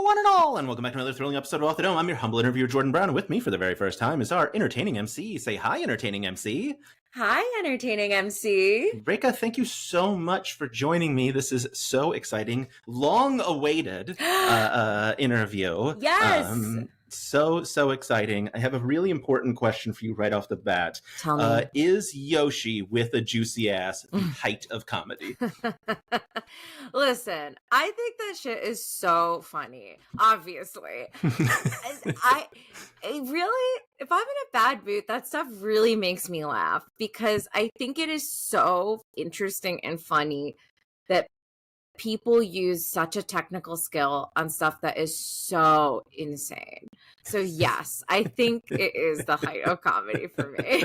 one and all, and welcome back to another thrilling episode of Off the Dome. I'm your humble interviewer, Jordan Brown, and with me for the very first time is our entertaining MC. Say hi, entertaining MC. Hi, entertaining MC. Rekha, thank you so much for joining me. This is so exciting. Long-awaited interview. Yes. So exciting. I have a really important question for you right off the bat. Tell me. Is Yoshi with a juicy ass the height of comedy? Listen, I think that shit is so funny, obviously. I really, if I'm in a bad mood, that stuff really makes me laugh because I think it is so interesting and funny that people use such a technical skill on stuff that is so insane. So yes, I think it is the height of comedy for me.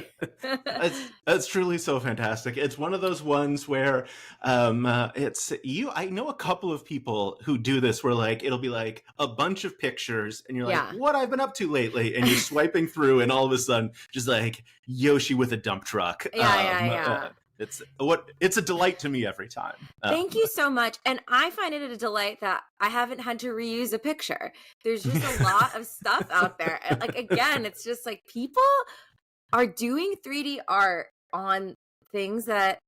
That's truly so fantastic. It's one of those ones where it's you. I know a couple of people who do this where like it'll be like a bunch of pictures and you're like, what I've been up to lately? And you're swiping through and all of a sudden just like Yoshi with a dump truck. Yeah. It's a delight to me every time. Thank you so much. And I find it a delight that I haven't had to reuse a picture. There's just a lot of stuff out there. And like, again, it's just like people are doing 3D art on things that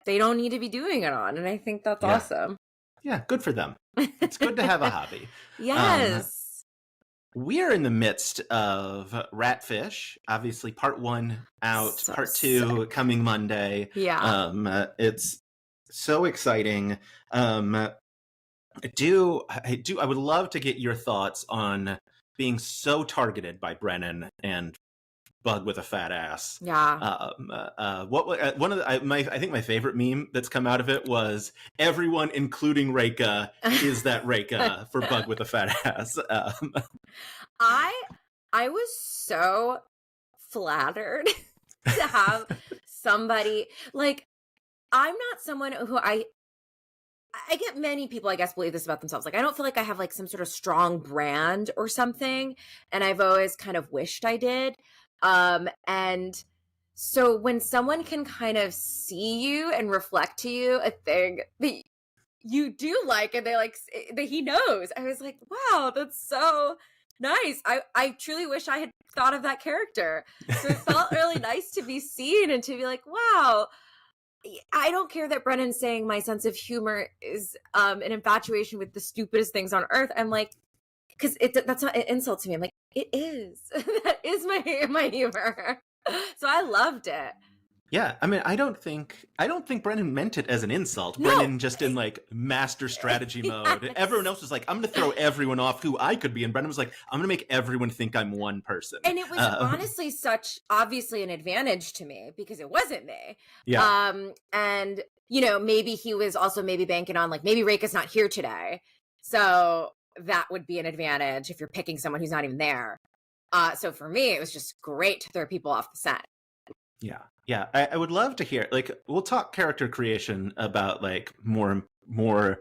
they don't need to be doing it on. And I think that's awesome. Yeah, good for them. It's good to have a hobby. Yes. We're in the midst of Ratfish, obviously part 1 out, So part 2 sick. coming Monday. Yeah. It's so exciting. I would love to get your thoughts on being so targeted by Brennan and Bug with a fat ass. Yeah. I think my favorite meme that's come out of it was everyone, including Rekha, is that Rekha for Bug with a fat ass. I was so flattered to have somebody like I'm not someone who I get many people, I guess, believe this about themselves. Like, I don't feel like I have like some sort of strong brand or something. And I've always kind of wished I did. And so when someone can kind of see you and reflect to you a thing that you do like, and they like that he knows, I was like, wow, that's so nice. I truly wish I had thought of that character. So it felt really nice to be seen and to be like, wow. I don't care that Brennan's saying my sense of humor is an infatuation with the stupidest things on earth. I'm like, because that's not an insult to me. I'm like, it is. That is my humor. So I loved it. Yeah, I mean, I don't think Brennan meant it as an insult. No. Brennan just in like master strategy mode. Yes. Everyone else was like, I'm going to throw everyone off who I could be. And Brennan was like, I'm going to make everyone think I'm one person. And it was honestly obviously an advantage to me because it wasn't me. Yeah. And, you know, maybe he was also banking on like, maybe Rekha's not here today. So that would be an advantage if you're picking someone who's not even there. So for me, it was just great to throw people off the set. Yeah. I would love to hear, like, we'll talk character creation about like more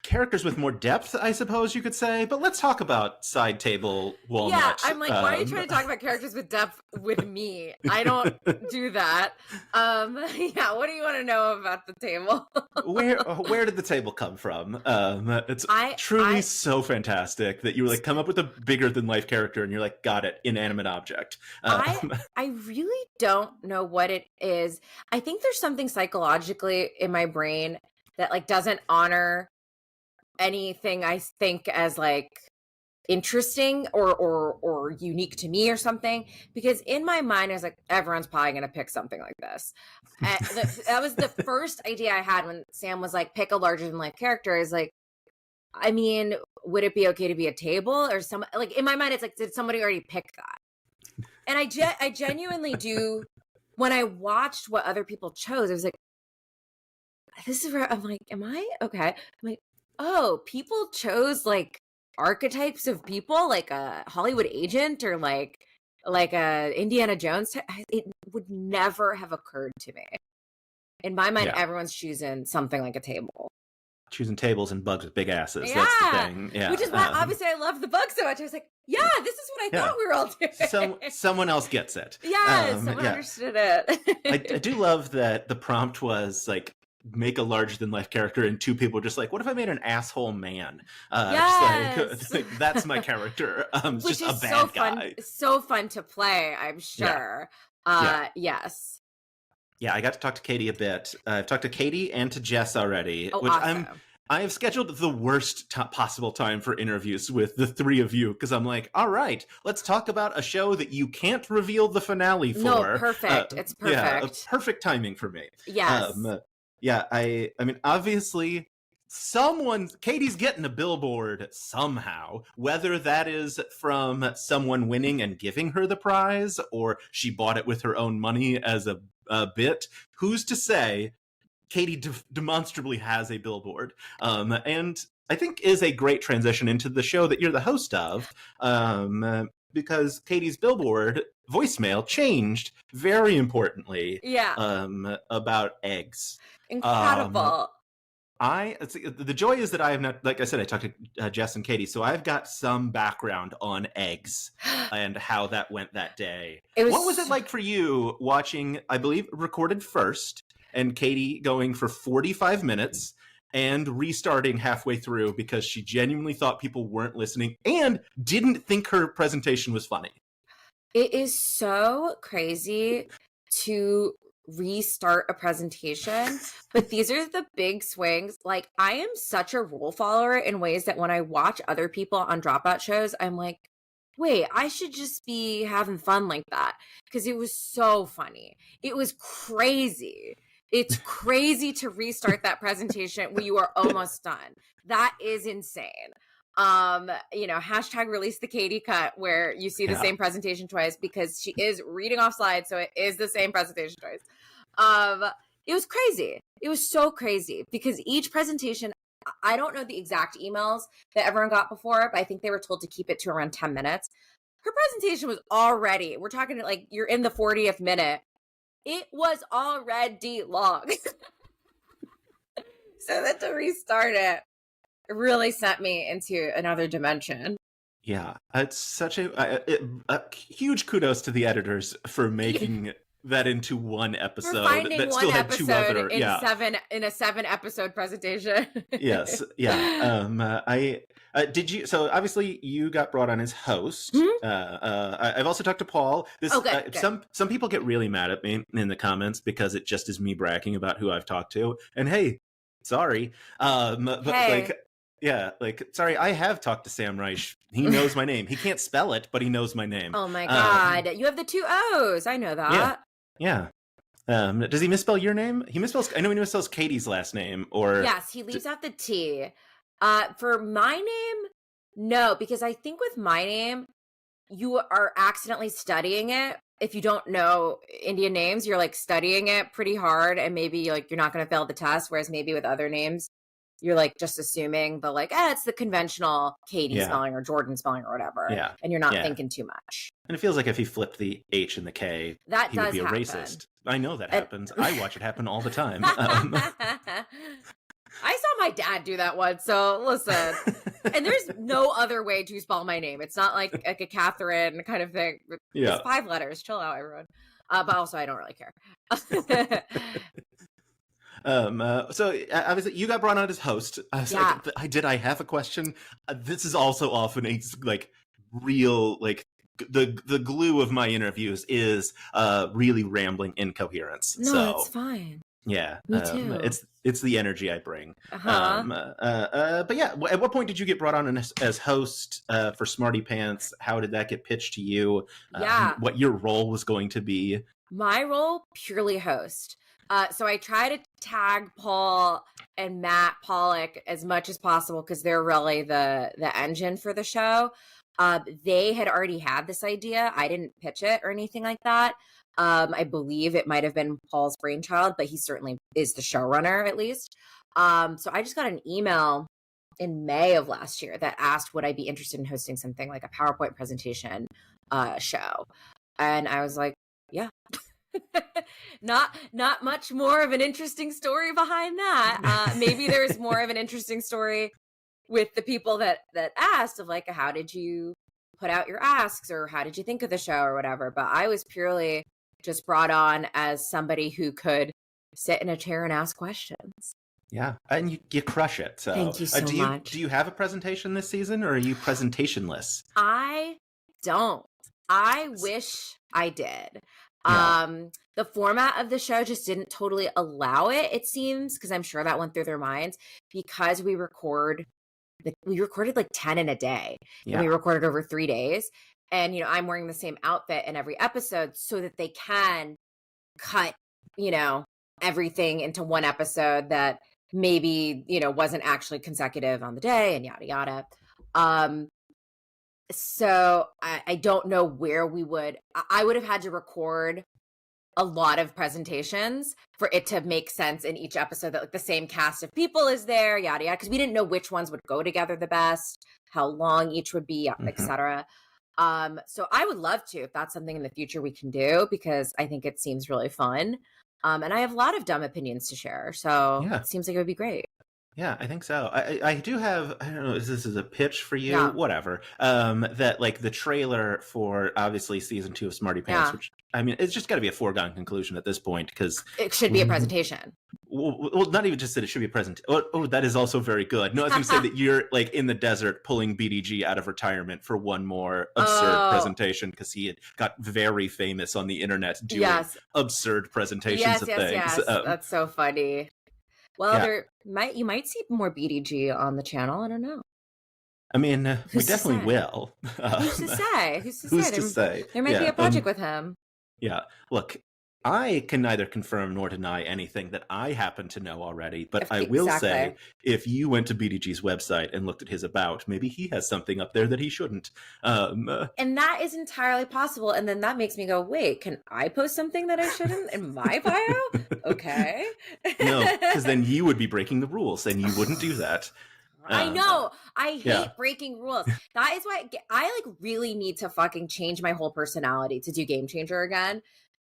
characters with more depth, I suppose you could say. But let's talk about side table Walnut. Yeah, I'm like, why are you trying to talk about characters with depth with me? I don't do that. Yeah, what do you want to know about the table? Where did the table come from? It's truly so fantastic that you like come up with a bigger than life character and you're like, got it, inanimate object. I really don't know what it is. I think there's something psychologically in my brain that like doesn't honor anything I think as like interesting or unique to me or something, because in my mind I was like, everyone's probably gonna pick something like this. And that was the first idea I had when Sam was like, pick a larger than life character. Is like, I mean, would it be okay to be a table or some, like in my mind it's like, did somebody already pick that? And I genuinely do. When I watched what other people chose, I was like, this is where I'm like, am I okay? I'm like, oh, people chose like archetypes of people, like a Hollywood agent or like a Indiana Jones. It would never have occurred to me. In my mind, everyone's choosing something like a table. Choosing tables and bugs with big asses. Yeah. That's the thing. Yeah. Which is why obviously I love the bug so much. I was like, yeah, this is what I thought we were all doing. Someone else gets it. Yes, someone understood it. I do love that the prompt was like, make a larger than life character, and two people just like, what if I made an asshole man? Yes. Just like that's my character. Which Just a is so bad fun. guy. So fun to play, I'm sure. Yeah. Yes. Yeah, I got to talk to Katie a bit. I've talked to Katie and to Jess already, Oh, which awesome. I have scheduled the worst possible time for interviews with the three of you, because I'm like, all right, let's talk about a show that you can't reveal the finale for. No, perfect. It's perfect. Yeah, perfect timing for me. Yes. Yeah, I mean, obviously, Katie's getting a billboard somehow, whether that is from someone winning and giving her the prize, or she bought it with her own money as a bit. Who's to say? Katie demonstrably has a billboard, and I think is a great transition into the show that you're the host of, because Katie's billboard voicemail changed very importantly. About eggs. Incredible. The joy is that I have not, like I said, I talked to Jess and Katie, so I've got some background on eggs and how that went that day. What was it like for you watching, I believe, recorded first, and Katie going for 45 minutes and restarting halfway through because she genuinely thought people weren't listening and didn't think her presentation was funny? It is so crazy to restart a presentation, but these are the big swings. Like, I am such a rule follower in ways that when I watch other people on dropout shows, I'm like, wait, I should just be having fun like that, because it was so funny. It was crazy. It's crazy to restart that presentation when you are almost done. That is insane. Hashtag release the Katie cut, where you see the same presentation twice, because she is reading off slides, so it is the same presentation twice. It was crazy. It was so crazy, because each presentation, I don't know the exact emails that everyone got before, but I think they were told to keep it to around 10 minutes. Her presentation was already, we're talking like you're in the 40th minute. It was already long. So that to restart it really sent me into another dimension. Yeah, it's such a huge kudos to the editors for making that into one episode. For finding that one still had episode two other, in a 7-episode presentation. Yes, yeah. Did you? So obviously you got brought on as host. Mm-hmm. I've also talked to Paul. Good. Some people get really mad at me in the comments because it just is me bragging about who I've talked to. And hey, sorry, but hey. Sorry, I have talked to Sam Reich. He knows my name. He can't spell it, but he knows my name. Oh my God. You have the 2 O's. I know that. Yeah. Does he misspell your name? I know he misspells Katie's last name, or... Yes, he leaves out the T. For my name, no, because I think with my name, you are accidentally studying it. If you don't know Indian names, you're like studying it pretty hard, and maybe like you're not going to fail the test, whereas maybe with other names, you're like just assuming the like, it's the conventional Katie spelling or Jordan spelling or whatever. Yeah. And you're not thinking too much. And it feels like if he flipped the H and the K, he would be a racist. I know that happens. I watch it happen all the time. I saw my dad do that once, so listen. And there's no other way to spell my name. It's not like a Catherine kind of thing. It's 5 letters. Chill out, everyone. But also, I don't really care. So obviously you got brought on as host. I was like, I have a question. This is also often a like real like the glue of my interviews is really rambling incoherence. No, it's fine. Yeah, me too. It's the energy I bring. But yeah, at what point did you get brought on as host for Smarty Pants? How did that get pitched to you? What your role was going to be? My role, purely host. So I try to tag Paul and Matt Pollock as much as possible because they're really the engine for the show. They had already had this idea. I didn't pitch it or anything like that. I believe it might have been Paul's brainchild, but he certainly is the showrunner at least. So I just got an email in May of last year that asked would I be interested in hosting something like a PowerPoint presentation show. And I was like, yeah. Not much more of an interesting story behind that. Maybe there's more of an interesting story with the people that asked of like, how did you put out your asks or how did you think of the show or whatever. But I was purely just brought on as somebody who could sit in a chair and ask questions. Yeah, and you crush it. So, thank you so much. Do you have a presentation this season, or are you presentationless? I don't. I wish I did. Yeah. The format of the show just didn't totally allow it, it seems, because I'm sure that went through their minds, because we recorded like 10 in a day, and we recorded over 3 days. And, you know, I'm wearing the same outfit in every episode so that they can cut, you know, everything into one episode that maybe, you know, wasn't actually consecutive on the day, and yada, yada. So I don't know where I would have had to record a lot of presentations for it to make sense in each episode that like the same cast of people is there, yada, yada, because we didn't know which ones would go together the best, how long each would be, etc. So I would love to, if that's something in the future we can do, because I think it seems really fun. And I have a lot of dumb opinions to share. So it seems like it would be great. Yeah, I think so. I do have, I don't know, is this a pitch for you? Yeah. Whatever. That like the trailer for obviously season 2 of Smarty Pants, which I mean, it's just got to be a foregone conclusion at this point, because it should be a presentation. Well, not even just that it should be a presentation. Oh, that is also very good. No, I was going to say that you're like in the desert pulling BDG out of retirement for one more absurd presentation, because he had got very famous on the internet doing absurd presentations of things. Yes, that's so funny. Well, you might see more BDG on the channel. I don't know. I mean, we definitely will. Who's to say? Who's to say? There might be a project with him. Yeah. Look, I can neither confirm nor deny anything that I happen to know already, but I will say, if you went to BDG's website and looked at his about, maybe he has something up there that he shouldn't. And that is entirely possible. And then that makes me go, wait, can I post something that I shouldn't in my bio? Okay. No, because then you would be breaking the rules, and you wouldn't do that. I know. I hate breaking rules. That is why I like really need to fucking change my whole personality to do Game Changer again.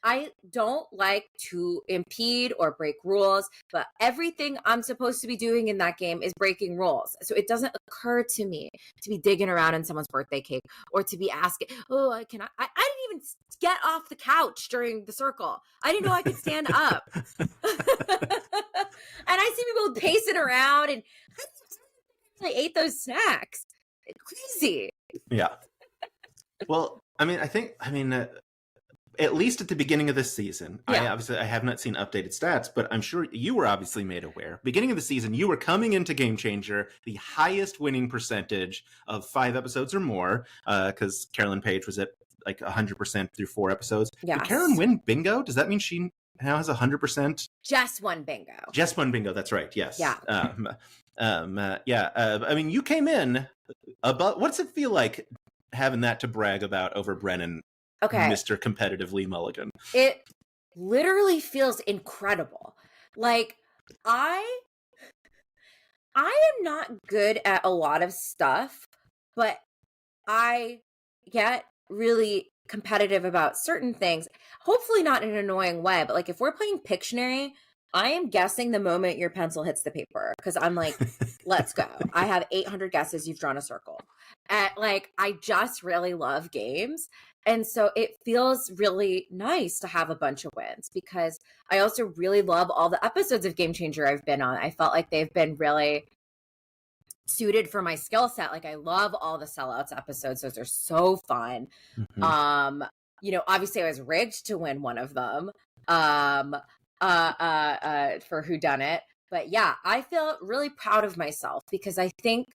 I don't like to impede or break rules, but everything I'm supposed to be doing in that game is breaking rules. So it doesn't occur to me to be digging around in someone's birthday cake, or to be asking, oh, I didn't even get off the couch during the circle. I didn't know I could stand up. And I see people pacing around, and I ate those snacks. It's crazy. Yeah. Well, I mean, at least at the beginning of this season, I have not seen updated stats, but I'm sure you were obviously made aware. Beginning of the season, you were coming into Game Changer the highest winning percentage of 5 episodes or more, because Carolyn Page was at like 100% through 4 episomes. Yes. Did Karen win bingo? Does that mean she now has 100%? Just one bingo. Just one bingo. That's right. Yes. Yeah. I mean, you came in about. What's it feel like having that to brag about over Brennan? Okay. Mr. Competitive Lee Mulligan. It literally feels incredible. Like, I am not good at a lot of stuff, but I get really competitive about certain things. Hopefully not in an annoying way, but like if we're playing Pictionary, I am guessing the moment your pencil hits the paper, because I'm like, let's go. I have 800 guesses. You've drawn a circle. And like, I just really love games. And so it feels really nice to have a bunch of wins, because I also really love all the episodes of Game Changer I've been on. I felt like they've been really suited for my skill set. Like, I love all the sellouts episodes. Those are so fun. Mm-hmm. You know, obviously I was rigged to win one of them for Whodunit. But yeah, I feel really proud of myself, because I think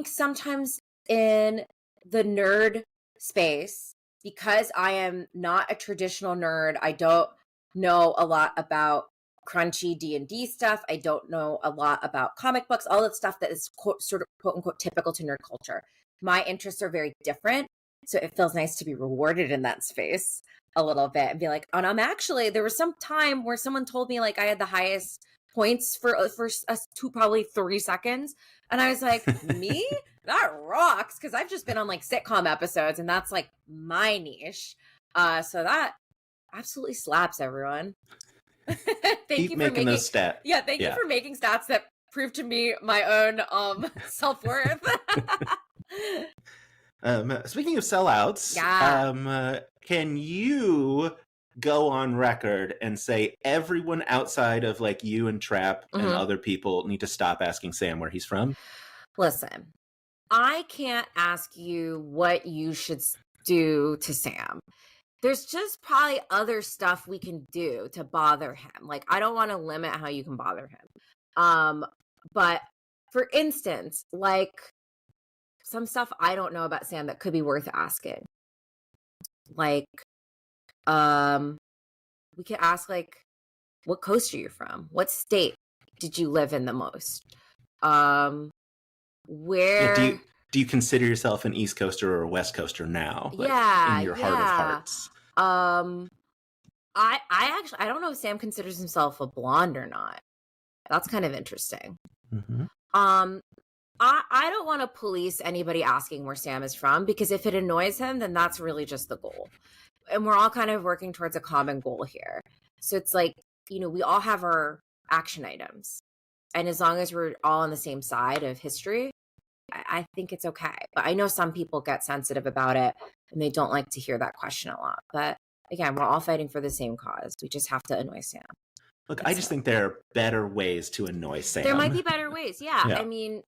sometimes in the nerd space, because I am not a traditional nerd, I don't know a lot about crunchy D&D stuff. I don't know a lot about comic books, all that stuff that is sort of quote unquote typical to nerd culture. My interests are very different. So it feels nice to be rewarded in that space a little bit and be like, oh, I'm actually, there was some time where someone told me like I had the highest points for probably 3 seconds. And I was like, me? That rocks, because I've just been on like sitcom episodes, and that's like my niche. So that absolutely slaps, everyone. Keep you for making those stats. Yeah, thank you for making stats that prove to me my own self-worth. Speaking of sellouts, can you go on record and say everyone outside of like you and Trap and other people need to stop asking Sam where he's from? Listen, I can't ask you what you should do to Sam. There's just probably other stuff we can do to bother him. Like, I don't want to limit how you can bother him. But for instance, like some stuff I don't know about Sam that could be worth asking. Like, we could ask, like, what coast are you from? What state did you live in the most? Where do you consider yourself an East Coaster or a West Coaster now? Like, in your heart of hearts. I actually, I don't know if Sam considers himself a blonde or not. That's kind of interesting. I don't want to police anybody asking where Sam is from, because if it annoys him, then that's really just the goal. And we're all kind of working towards a common goal here. So it's like, you know, we all have our action items. And as long as we're all on the same side of history, I think it's okay. But I know some people get sensitive about it and they don't like to hear that question a lot. But again, we're all fighting for the same cause. We just have to annoy Sam. Look, I just think there are better ways to annoy Sam. There might be better ways. Yeah. I mean,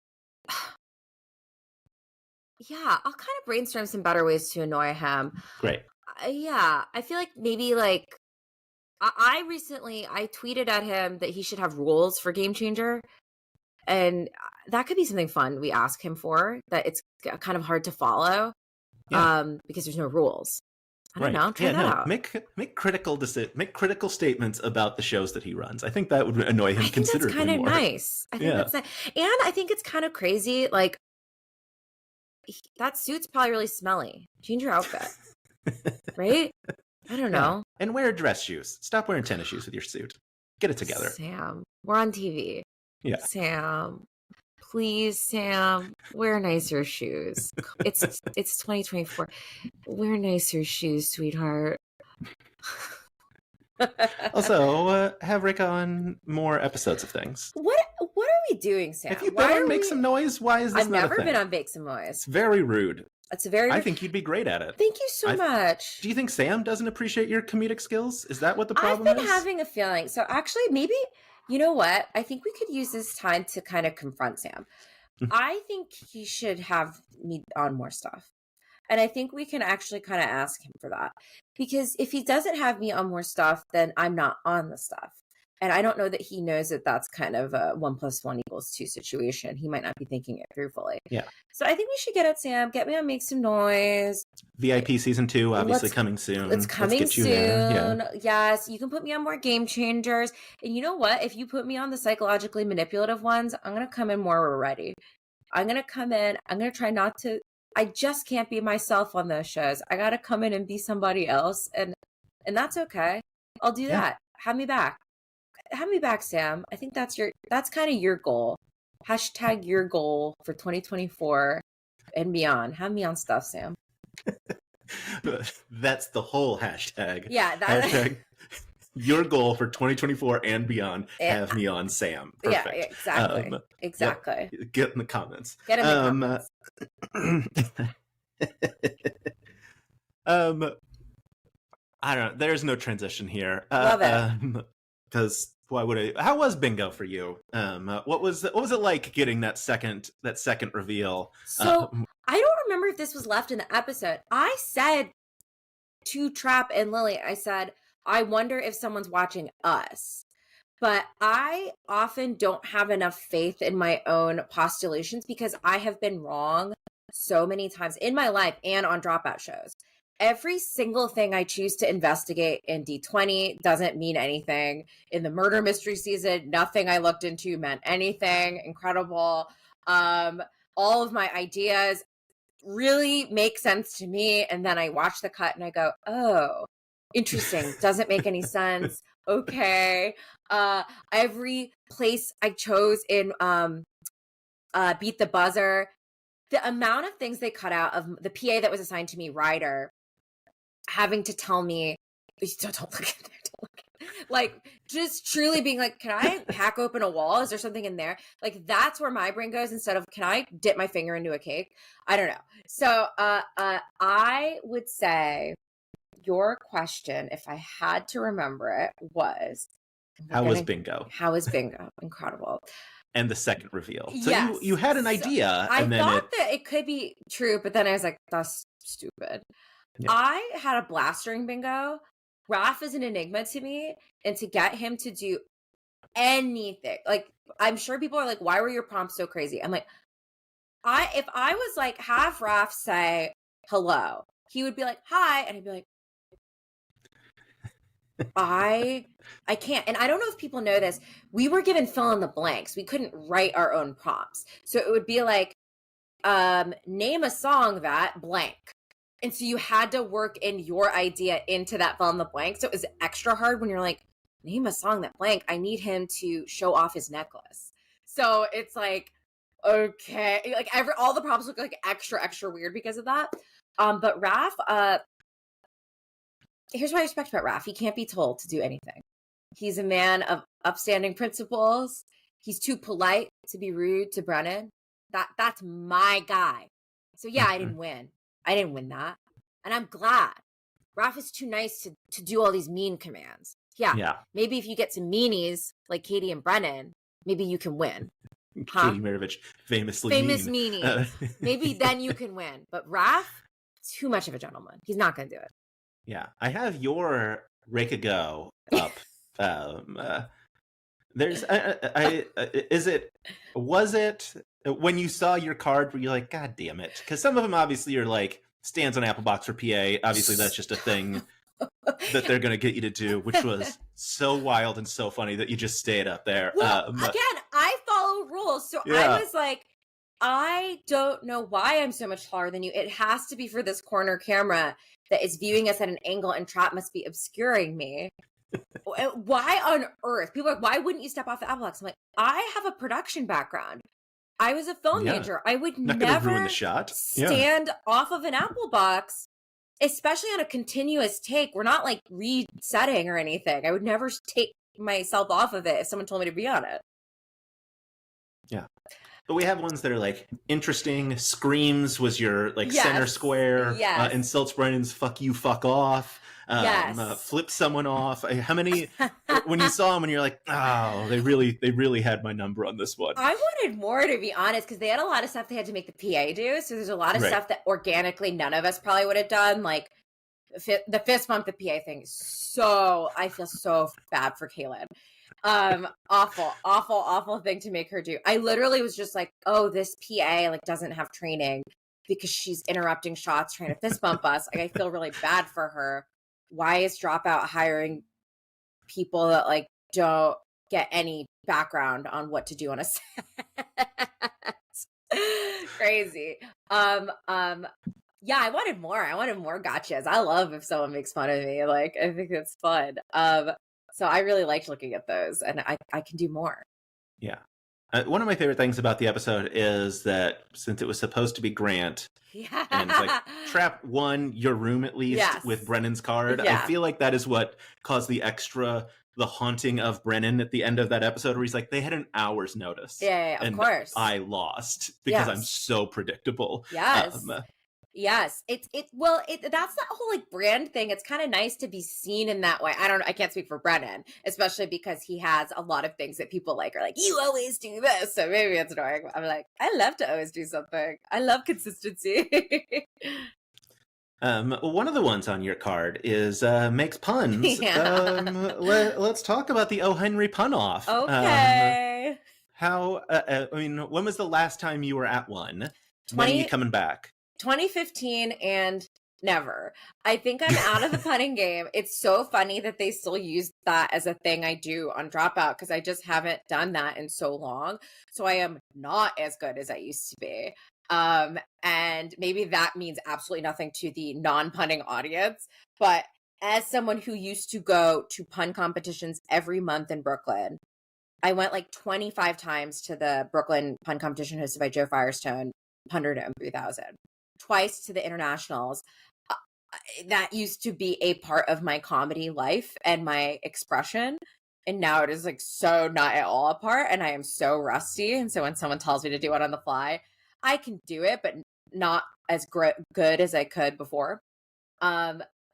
yeah, I'll kind of brainstorm some better ways to annoy him. Great. Yeah. I feel like maybe like I recently tweeted at him that he should have rules for Game Changer. And that could be something fun we ask him for, that it's kind of hard to follow because there's no rules. I don't know. Try that out. Make critical statements about the shows that he runs. I think that would annoy him considerably more. That's kind of nice. I think that's nice. And I think it's kind of crazy. Like, that suit's probably really smelly. Change your outfit. Right? I don't know. And wear dress shoes. Stop wearing tennis shoes with your suit. Get it together. Sam, we're on TV. Yeah. Sam, please, Sam, wear nicer shoes. It's 2024. Wear nicer shoes, sweetheart. Also, have Rekha on more episodes of things. What are we doing, Sam? Have you been on Make Some Noise? Why is this I've not never a thing? been on Make Some Noise. It's very rude. I think you'd be great at it. Thank you so much. Do you think Sam doesn't appreciate your comedic skills? Is that what the problem is? I've been having a feeling. So actually, maybe, you know what? I think we could use this time to kind of confront Sam. I think he should have me on more stuff. And I think we can actually kind of ask him for that. Because if he doesn't have me on more stuff, then I'm not on the stuff. And I don't know that he knows that that's kind of a 1 + 1 = 2 situation. He might not be thinking it through fully. Yeah. So I think we should get at Sam, get me on Make Some Noise. VIP season 2, obviously coming soon. It's coming soon. Yeah. Yes. You can put me on more Game Changers. And you know what? If you put me on the psychologically manipulative ones, I'm going to come in more ready. I'm going to come in. I'm going to try not to. I just can't be myself on those shows. I got to come in and be somebody else. And that's okay. I'll do that. Have me back. Have me back, Sam. I think that's kind of your goal. # your goal for 2024 and beyond. Have me on stuff, Sam. That's the whole hashtag. Yeah. Hashtag your goal for 2024 and beyond. Have me on, Sam. Perfect. Yeah, exactly. Exactly. Yeah, get in the comments. Get in the comments. I don't know. There's no transition here. Love it. Because why would I? How was bingo for you? What was it like getting that second reveal? So I don't remember if this was left in the episode. I said to Trap and Lily, I said, I wonder if someone's watching us. But I often don't have enough faith in my own postulations because I have been wrong so many times in my life and on dropout shows. Every single thing I choose to investigate in D20 doesn't mean anything. In the murder mystery season, nothing I looked into meant anything incredible. All of my ideas really make sense to me. And then I watch the cut and I go, oh, interesting. Doesn't make any sense. Okay. Every place I chose in Beat the Buzzer, the amount of things they cut out of the PA that was assigned to me, Ryder, having to tell me, don't look in there, don't look in there. Like, just truly being like, can I hack open a wall? Is there something in there? Like, that's where my brain goes instead of, can I dip my finger into a cake? I don't know. So I would say your question, if I had to remember it, was how was bingo? How was bingo? Incredible. And the second reveal. So Yes. you had an idea, I and then thought that it could be true, but then I was like, that's stupid. Yeah. I had a blast during bingo. Raph is an enigma to me, and to get him to do anything, like, I'm sure people are like, why were your prompts so crazy? I'm like, if I was like, have Raph say hello, he would be like, hi, and I'd be like, I can't. And I don't know if people know this. We were given fill in the blanks. We couldn't write our own prompts. So it would be like, name a song that blank. And so you had to work in your idea into that fill in the blank. So it was extra hard when you're like, name a song that blank. I need him to show off his necklace. So it's like, okay, like all the prompts look like extra weird because of that. But Raph, here's what I respect about Raph. He can't be told to do anything. He's a man of upstanding principles. He's too polite to be rude to Brennan. That's my guy. So yeah, I didn't win. I didn't win that. And I'm glad. Raph is too nice to do all these mean commands. Yeah. Maybe if you get some meanies like Katie and Brennan, maybe you can win. Katie Mirovich, famous mean. Meanies. Maybe then you can win. But Raph, too much of a gentleman. He's not going to do it. Yeah, I have your Rekha Go up. There's, was it when you saw your card were you like, God damn it? Because some of them obviously are like stands on Apple Box for PA. Obviously, that's just a thing that they're going to get you to do, which was so wild and so funny that you just stayed up there. Well, again, I follow rules. So I was like, I don't know why I'm so much taller than you. It has to be for this corner camera that is viewing us at an angle, and Trap must be obscuring me. Why on earth? People are like, why wouldn't you step off the Apple Box? I'm like, I have a production background. I was a film major. I would never ruin the shot. Stand off of an Apple Box, especially on a continuous take. We're not like resetting or anything. I would never take myself off of it if someone told me to be on it. Yeah. But we have ones that are like interesting. Screams was your like center square. Insults Brennan's fuck you, fuck off. Flip someone off. How many when you saw them and you're like, oh, they really had my number on this one. I wanted more, to be honest, because they had a lot of stuff they had to make the PA do. So there's a lot of stuff that organically none of us probably would have done, like the fist bump, the PA thing. So I feel so bad for Kaylin. Awful thing to make her do. I literally was just like, oh, this PA like doesn't have training because she's interrupting shots trying to fist bump us. Like, I feel really bad for her. Why is Dropout hiring people that like don't get any background on what to do on a set? Crazy. Yeah, I wanted more gotchas. I love if someone makes fun of me. Like, I think it's fun. So I really liked looking at those, and I can do more. Yeah. One of my favorite things about the episode is that since it was supposed to be Grant, and it's like Trap won your room at least with Brennan's card, I feel like that is what caused the haunting of Brennan at the end of that episode, where he's like, they had an hour's notice. Of course. I lost because I'm so predictable. Yes. That's that whole like brand thing. It's kind of nice to be seen in that way. I can't speak for Brennan, especially because he has a lot of things that people like are like, you always do this. So maybe it's annoying. I'm like, I love to always do something. I love consistency. One of the ones on your card is makes puns. Let's talk about the O. Henry pun off. Okay. When was the last time you were at one? When are you coming back? 2015 and never. I think I'm out of the punning game. It's so funny that they still use that as a thing I do on Dropout, because I just haven't done that in so long. So I am not as good as I used to be. And maybe that means absolutely nothing to the non-punning audience. But as someone who used to go to pun competitions every month in Brooklyn, I went like 25 times to the Brooklyn pun competition hosted by Joe Firestone, 100 and 3000. Twice to the internationals. That used to be a part of my comedy life and my expression. And now it is like so not at all a part. And I am so rusty. And so when someone tells me to do it on the fly, I can do it, but not as good as I could before.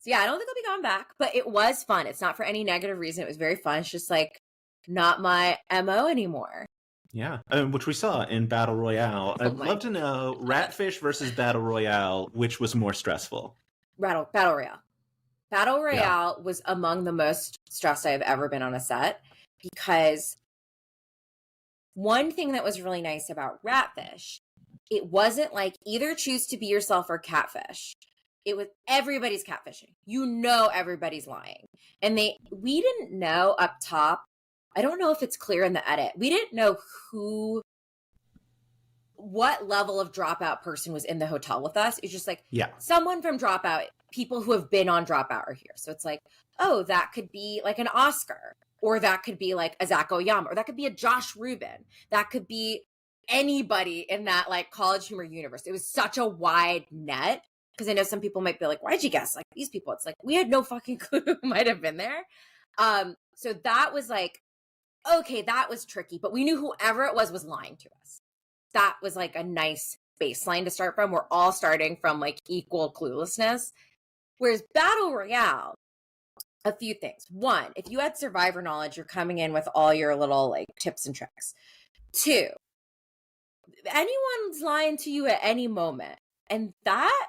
So yeah, I don't think I'll be going back, but it was fun. It's not for any negative reason. It was very fun. It's just like not my MO anymore. Yeah, which we saw in Battle Royale. I'd love to know, Ratfish versus Battle Royale, which was more stressful? Battle Royale. Battle Royale was among the most stressed I've ever been on a set, because one thing that was really nice about Ratfish, it wasn't like either choose to be yourself or catfish. It was everybody's catfishing. You know, everybody's lying. And we didn't know up top. I don't know if it's clear in the edit. We didn't know what level of Dropout person was in the hotel with us. It's just like, someone from Dropout, people who have been on Dropout are here. So it's like, oh, that could be like an Oscar, or that could be like a Zach Oyama, or that could be a Josh Rubin. That could be anybody in that like College Humor universe. It was such a wide net, because I know some people might be like, why'd you guess like these people? It's like, we had no fucking clue who might have been there. So that was like, okay, that was tricky, but we knew whoever it was lying to us. That was like a nice baseline to start from. We're all starting from like equal cluelessness. Whereas Battle Royale, a few things. One, if you had Survivor knowledge, you're coming in with all your little like tips and tricks. Two, anyone's lying to you at any moment. And that,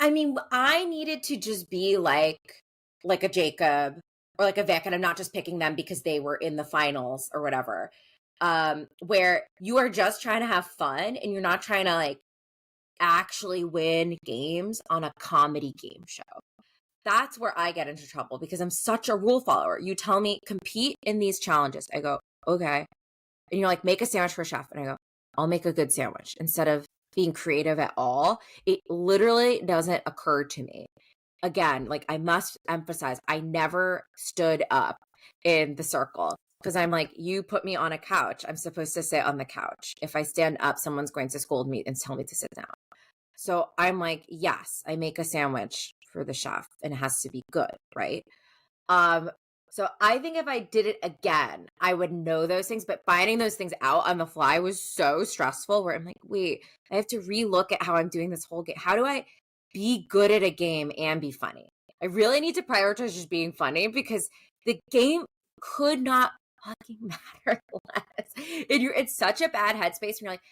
I mean, I needed to just be like a Jacob or like a Vic, and I'm not just picking them because they were in the finals or whatever, where you are just trying to have fun and you're not trying to like actually win games on a comedy game show. That's where I get into trouble, because I'm such a rule follower. You tell me compete in these challenges. I go, okay. And you're like, make a sandwich for a chef. And I go, I'll make a good sandwich. Instead of being creative at all, it literally doesn't occur to me. Again, like I must emphasize, I never stood up in the circle, because I'm like, you put me on a couch. I'm supposed to sit on the couch. If I stand up, someone's going to scold me and tell me to sit down. So I'm like, yes, I make a sandwich for the chef and it has to be good, right? So I think if I did it again, I would know those things, but finding those things out on the fly was so stressful, where I'm like, wait, I have to relook at how I'm doing this whole game. How do I be good at a game and be funny? I really need to prioritize just being funny, because the game could not fucking matter less. And you're in such a bad headspace when you're like,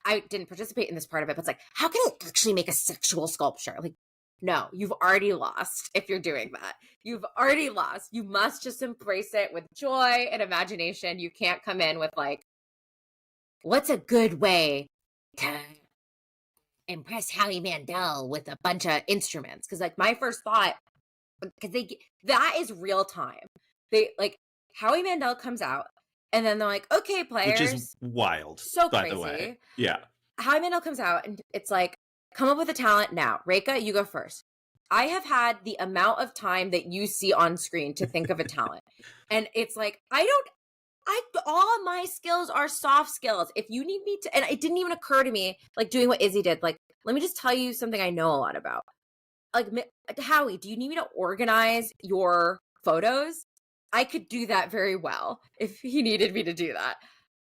I didn't participate in this part of it, but it's like, how can I actually make a sexual sculpture? Like, no, you've already lost if you're doing that. You've already lost. You must just embrace it with joy and imagination. You can't come in with like, what's a good way to impress Howie Mandel with a bunch of instruments? Because like my first thought, because that is real time. They like, Howie Mandel comes out, and then they're like, okay, players. Which is wild. So by crazy. The way. Yeah. Howie Mandel comes out, and it's like, come up with a talent now. Rekha, you go first. I have had the amount of time that you see on screen to think of a talent. And it's like, all my skills are soft skills. If you need me to, and it didn't even occur to me, like doing what Izzy did, like, let me just tell you something I know a lot about. Like, Howie, do you need me to organize your photos? I could do that very well if he needed me to do that.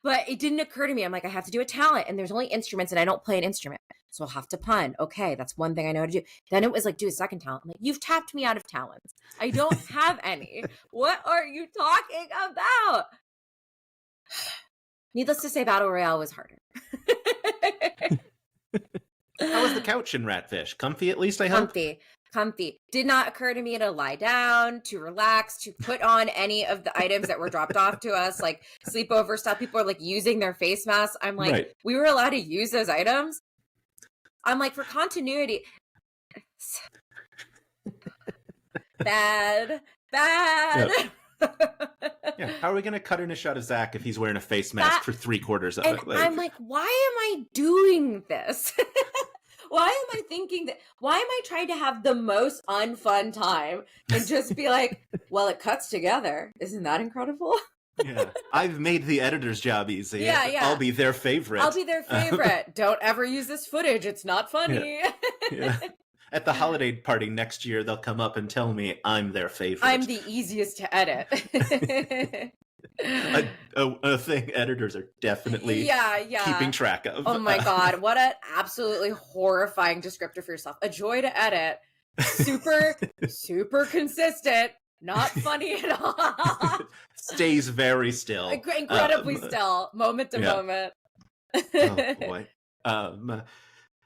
But it didn't occur to me. I'm like, I have to do a talent, and there's only instruments, and I don't play an instrument. So I'll have to pun. Okay, that's one thing I know how to do. Then it was like, do a second talent. I'm like, you've tapped me out of talents. I don't have any. What are you talking about? Needless to say, Battle Royale was harder. How was the couch in Ratfish? Comfy, at least, I hope? Comfy. Did not occur to me to lie down, to relax, to put on any of the items that were dropped off to us, like sleepover stuff. People are like using their face masks. I'm like, right. We were allowed to use those items? I'm like, for continuity. Bad. Yep. Yeah, how are we going to cut in a shot of Zach if he's wearing a face mask for 3/4 of it? Like, I'm like, why am I doing this? Why am I thinking that? Why am I trying to have the most unfun time and just be like, well, it cuts together. Isn't that incredible? Yeah, I've made the editor's job easy. Yeah. I'll be their favorite. Don't ever use this footage. It's not funny. Yeah. At the holiday party next year, they'll come up and tell me I'm their favorite. I'm the easiest to edit. A thing editors are definitely keeping track of. Oh my God, what an absolutely horrifying descriptor for yourself. A joy to edit. super consistent, not funny at all. Stays very still. Incredibly still, moment to moment. Oh boy.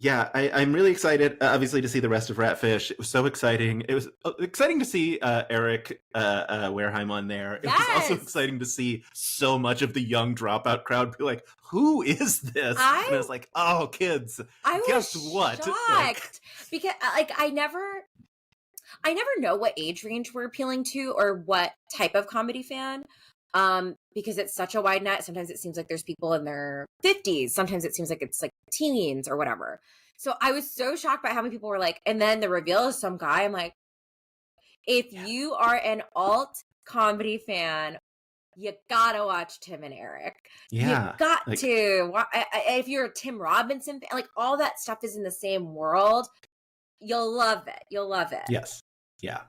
Yeah, I'm really excited, obviously, to see the rest of Ratfish. It was so exciting. It was exciting to see Eric Wareheim on there. It was also exciting to see so much of the young dropout crowd be like, "Who is this?" And I was like, "Oh, kids, guess what?" Shocked because I never know what age range we're appealing to or what type of comedy fan. Because it's such a wide net. Sometimes it seems like there's people in their 50s. Sometimes it seems like it's like teens or whatever. So I was so shocked by how many people were like, and then the reveal is some guy. I'm like, if you are an alt comedy fan, you gotta watch Tim and Eric. Yeah. You got to. If you're a Tim Robinson fan, like all that stuff is in the same world. You'll love it. You'll love it. Yes. Yeah.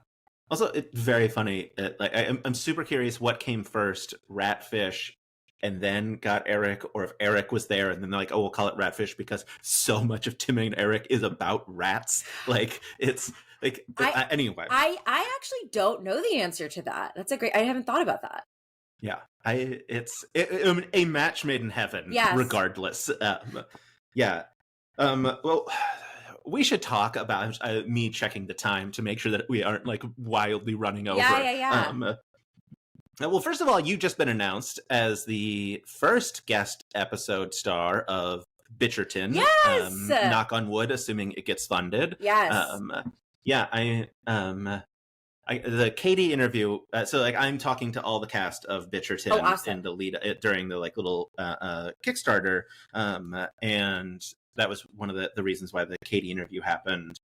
Also, it's very funny. I'm super curious what came first, Ratfish, and then got Eric, or if Eric was there and then they're like, "Oh, we'll call it Ratfish because so much of Tim and Eric is about rats." Like it's like anyway. I actually don't know the answer to that. That's a great. I haven't thought about that. Yeah, it's a match made in heaven. Yes. Regardless. Yeah. Well. We should talk about me checking the time to make sure that we aren't like wildly running over. Yeah. Well, first of all, you've just been announced as the first guest episode star of Bitcherton. Yes. Knock on wood, assuming it gets funded. Yes. Yeah. The Katie interview. So like I'm talking to all the cast of Bitcherton awesome. in the lead during the like little Kickstarter, and that was one of the reasons why the Katie interview happened.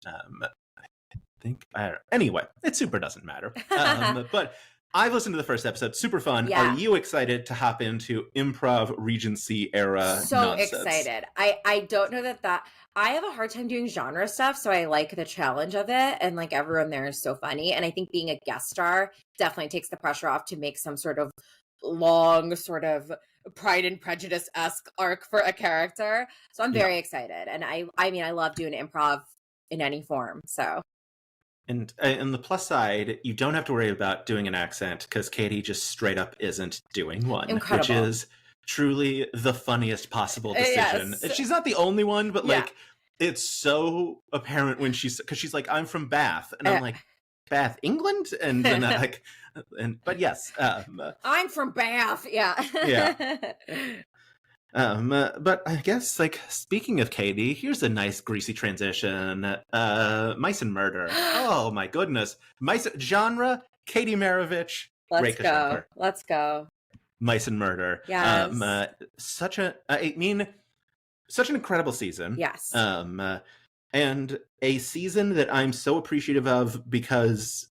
Anyway, it super doesn't matter. But I've listened to the first episode. Super fun. Yeah. Are you excited to hop into improv Regency era nonsense? Excited. I don't know that I have a hard time doing genre stuff, so I like the challenge of it. And like everyone there is so funny. And I think being a guest star definitely takes the pressure off to make some sort of long sort of Pride and Prejudice-esque arc for a character. So I'm very excited. And I mean, I love doing improv in any form. So. And on the plus side, you don't have to worry about doing an accent because Katie just straight up isn't doing one. Incredible. Which is truly the funniest possible decision. Yes. She's not the only one, but like it's so apparent when because she's like, "I'm from Bath," and I'm like, "Bath, England?" And then but yes, I'm from Bath. Yeah. But I guess like speaking of Katie, here's a nice greasy transition. Mice and Murder. Oh my goodness. Genre, Katie Maravich, Rekha Shankar. Let's go. Mice and Murder. Yes. Such an incredible season. Yes. And a season that I'm so appreciative of because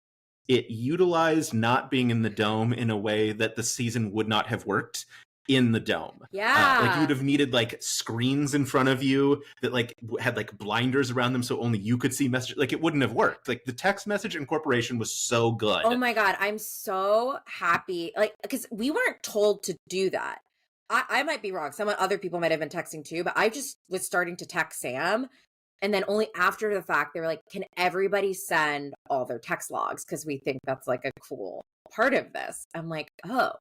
it utilized not being in the dome in a way that the season would not have worked in the dome. Yeah. Like you would have needed like screens in front of you that like had like blinders around them so only you could see messages. Like it wouldn't have worked. Like the text message incorporation was so good. Oh my God. I'm so happy. Like, because we weren't told to do that. I might be wrong. Some other people might have been texting too, but I just was starting to text Sam. And then only after the fact, they were like, can everybody send all their text logs? Because we think that's like a cool part of this. I'm like, oh,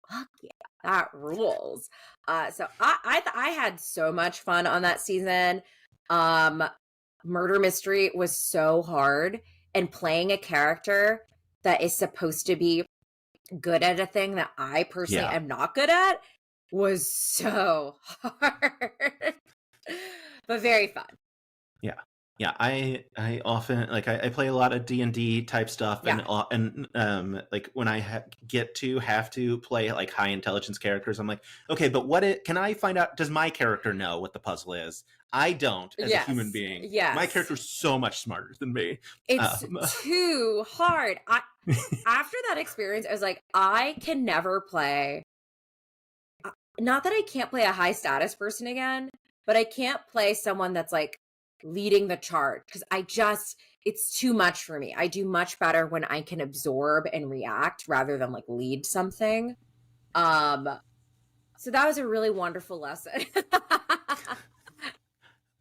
fuck yeah, that rules. So I had so much fun on that season. Murder Mystery was so hard. And playing a character that is supposed to be good at a thing that I personally am not good at was so hard. But very fun. Yeah, I often like I play a lot of D&D type stuff, and like when I have to play like high intelligence characters, I'm like, okay, but can I find out? Does my character know what the puzzle is? I don't as a human being. Yes. My character's so much smarter than me. It's too hard. After that experience, I was like, I can never play. Not that I can't play a high status person again, but I can't play someone that's like leading the charge because it's too much for me. I do much better when I can absorb and react rather than like lead something. So that was a really wonderful lesson.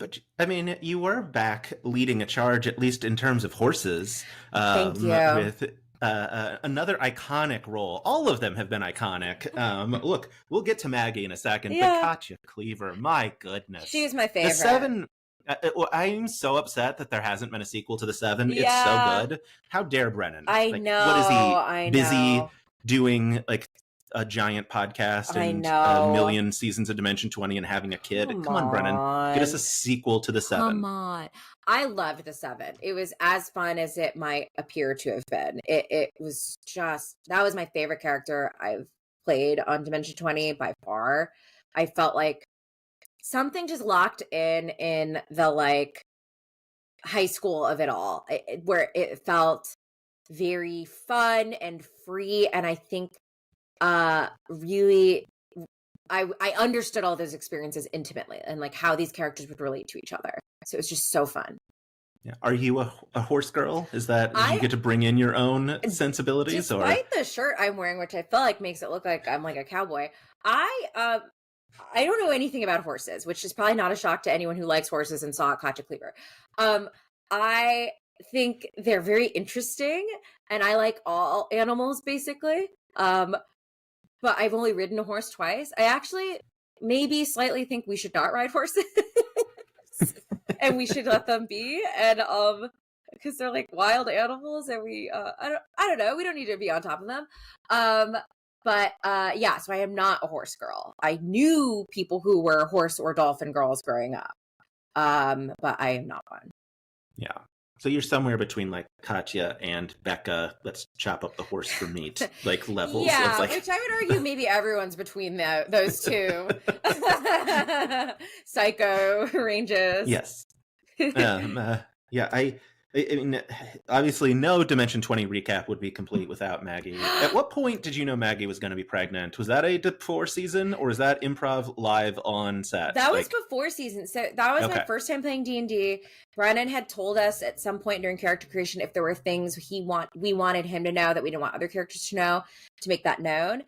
But I mean, you were back leading a charge, at least in terms of horses, Thank you. with another iconic role. All of them have been iconic. Look, we'll get to Maggie in a second, but Yeah, Katya Cleaver, my goodness, she's my the favorite. Seven. I'm so upset that there hasn't been a sequel to the Seven. It's so Yeah, good. How dare Brennan? I Like, what is he know, I busy know, doing? Like a giant podcast I and a know. million seasons of Dimension 20 and having a kid. Come Come on, Brennan. Get us a on. sequel to the Come Seven. on. I loved the Seven. It was as fun as it might appear to have been. It was just, that was my favorite character I've played on Dimension 20 by far. I felt like something just locked in the like high school of it all, where it felt very fun and free. And I think really I understood all those experiences intimately and like how these characters would relate to each other. So it was just so fun. Yeah. Are you a horse girl? Is that, do you I get to bring in your own sensibilities, or? Despite the shirt I'm wearing, which I feel like makes it look like I'm like a cowboy, I don't know anything about horses, which is probably not a shock to anyone who likes horses and saw Katja Cleaver. I think they're very interesting, and I like all animals basically. But I've only ridden a horse twice. I actually maybe slightly think we should not ride horses and we should let them be. And because they're like wild animals and we I don't know, we don't need to be on top of them. But yeah, so I am not a horse girl. I knew people who were horse or dolphin girls growing up. But I am not one. Yeah. So you're somewhere between like Katya and Becca, let's chop up the horse for meat, like levels. Yeah, of like... which I would argue maybe everyone's between those two. Psycho ranges. Yes. Yeah, I mean, obviously, no Dimension 20 recap would be complete without Maggie. At what point did you know Maggie was going to be pregnant? Was that a before season, or was that improv live on set? That was before season. So that was my Okay. first time playing D&D. Brennan had told us at some point during character creation if there were things we wanted him to know that we didn't want other characters to know, to make that known.